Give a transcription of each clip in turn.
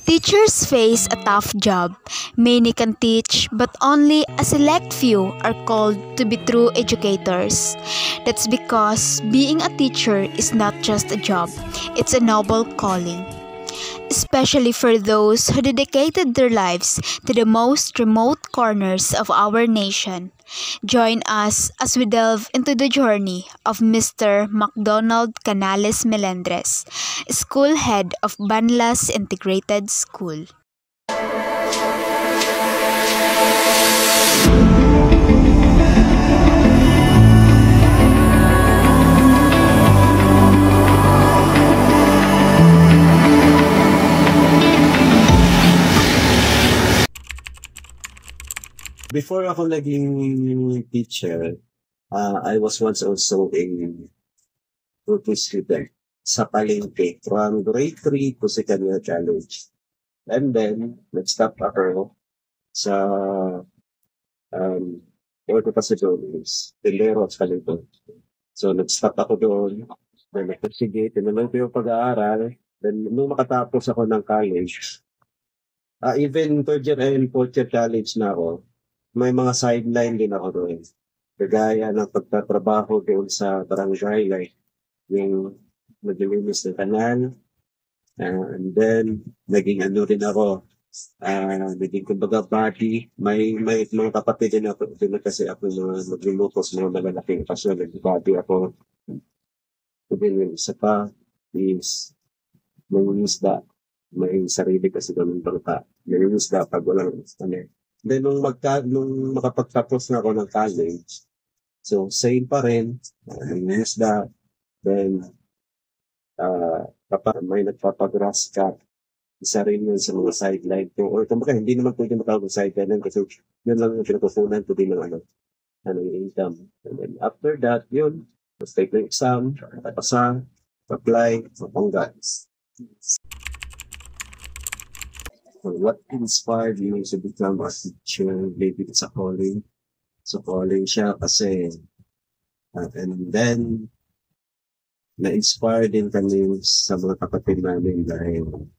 Teachers face a tough job. Many can teach, but only a select few are called to be true educators. That's because being a teacher is not just a job, it's a noble calling. Especially for those who dedicated their lives to the most remote corners of our nation. Join us as we delve into the journey of Mr. MacDonald Canales Melendres, school head of Banlas Integrated School. Before ako naging teacher, I was once also a tutor student sa Palengke from grade 3 to second year college. And then, nag-stop ako sa Orto Pasadena, Tendero at Palengke. So, nag-stop ako doon. Then, sige, tinuloy ko yung pag-aaral. Then, nung makatapos ako ng college, even third year and fourth year college na ako, may mga sideline din ako doon. Kagaya ng pagtatrabaho doon sa barangay, like yung maglilinis ng kanal. And then, naging ano rin ako, naging kumbaga body. May mga kapatid din ako, din kasi ako magluluto sa mga malalaking pasyon. Nag-body ako. Then yung isa pa is mangingisda. May sarili kasi kami bangka. Mangingisda pag walang ano. Then, nung makapagtapos na ako ng college, so, same pa rin, isda, then, kapag may nagpapagrass ka, isa rin yun sa mga sideline ko, or kumbaga, hindi naman pwede matawag sa sideline kasi yun lang yung pinatutunan ko din ng yung income. And then, after that, yun, take the exam, pasa, apply, mapangga. What inspired you to become a teacher? Maybe it's a calling. So calling siya kasi and then na-inspire din kami sa mga kapatid namin dahil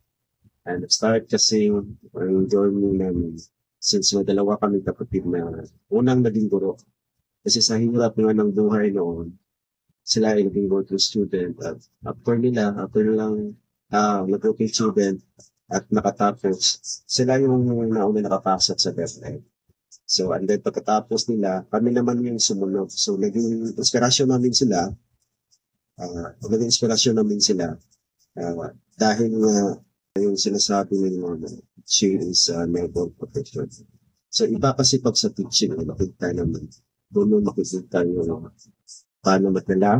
and start kasi ang journey namin since may dalawa kami kapatid na unang naging guro. Kasi sa hirap nga ng buhay noon, sila ay naging working student at after nilang nag-working student at nakatapos, sila yung nauna nakapasok sa DepEd. So, and then pagkatapos nila, kami naman yung sumunod. So, naging inspirasyon namin sila, dahil yung sinasabi nila she is a noble profession. So, iba kasi pag sa teaching, makikita naman, doon makikita yung paano matala,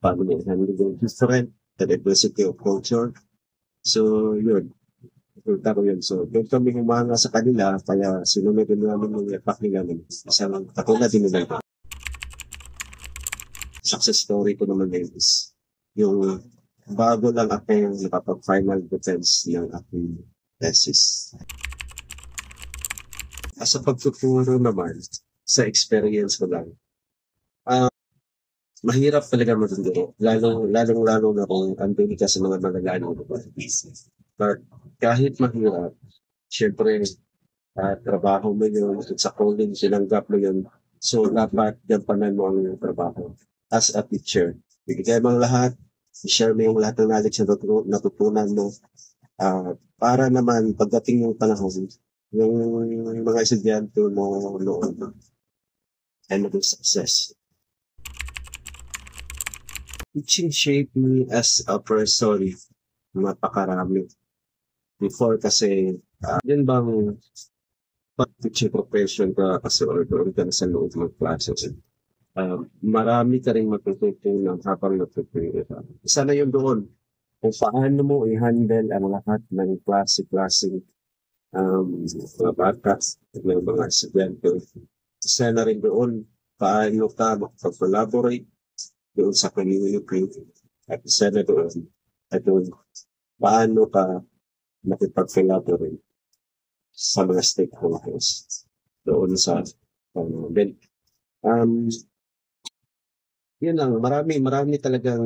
paano may handle yung different, the diversity of culture. So, yun. Punta ko yun. So, doon kami humanga sa kanila, kaya sinunod din namin yung impact nila. Isang katulad din nila. Success story ko naman is yung bago lang ako nakapag-final defense ng aking thesis. As a pagtuturo naman, sa experience ko lang, mahirap talaga matuturo. Lalong na kung andun ka sa mga magagalong. But kahit mahirap, syempre, trabaho mo yun, sa calling, sinanggap mo yun. So, dapat gampanan mo ang trabaho. As a teacher, bigay mo ang lahat, i-share mo yung lahat ng knowledge na natutunan mo. Para naman, pagdating yung panahon, yung mga estudyante mo noon, ay maging success. Teaching shaped me as a person, napakarami. Before kasi, yun bang pag-teaching profession ka kasi or doon ka na sa loob ng classes. Marami ka rin matututunan habang natutunan ka. Isa na yun doon, kung paano mo i-handle ang lahat ng klase-klaseng mga bata, ng mga estudyante. Isa na rin doon, paano ka makapag-collaborate doon sa community at isa na doon at doon paano ka makipag-collaborate sa mga stakeholders doon sa yun lang, marami talagang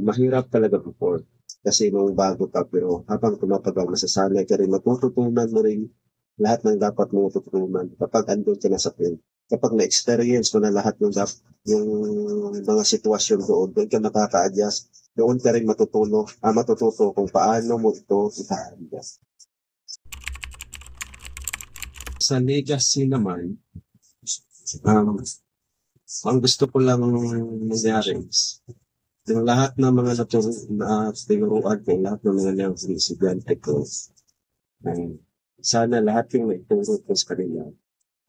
mahirap talaga before. kasi nung bago ka, pero habang tumatagal, masasanay ka rin, matututunan mo rin lahat ng dapat mo tutunan kapag andun ka na sa field. Kapag na-experience mo na lahat yung mga sitwasyon doon ka nakaka-adjust, doon ka rin matututo kung paano mo ito i-adjust. Sa legacy naman, ang gusto ko lang mangyari is, yung lahat ng mga tinuruan ko, lahat ng mga estudyante ko, sana lahat yung naituro ko sa kanila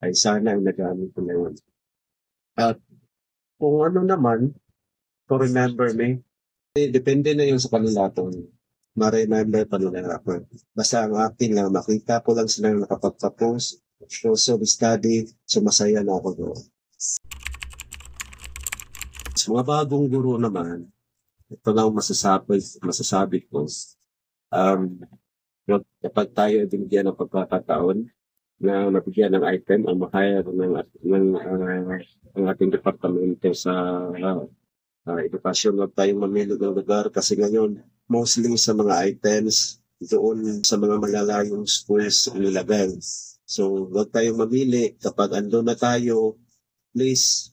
ay sana ay nagamit ko na yun. At kung ano naman, to remember me, depende na yun sa kanila kung ma-remember pa nila ako. Basta ang akin lang, makita ko lang sila nakapagtapos, also study, so masaya na ako doon. Sa mga bagong guro naman, ito lang masasabi ko, kapag tayo binigyan ng pagkakataon na mabigyan ng item ang mahayag ng ating departamento sa edukasyon, huwag tayong mamili ng lugar kasi ngayon mostly sa mga items doon sa mga malalayong schools nilagay. So huwag tayong mamili kapag ando na tayo, please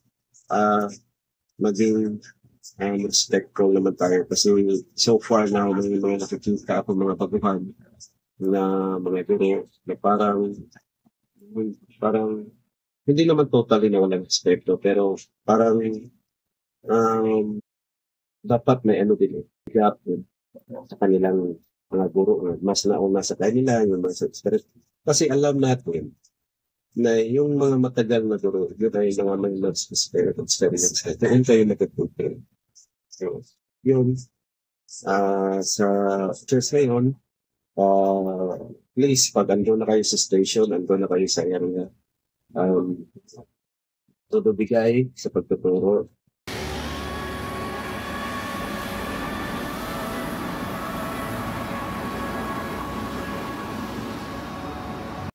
maging respectful naman tayo kasi so far na may mga nakikita ako mga baguhan na mga guro na parang hindi naman totally na walang respeto pero parang dapat may din gap sa kanilang mga guro mas nauna sa kanila yung mga experience kasi alam natin na yung mga matagal na guro yun ay mga may experience yun kayo nagtutunan. So yun sa church ngayon please pag ando na kayo sa station, ando na kayo sa area, todo bigay sa pagtuturo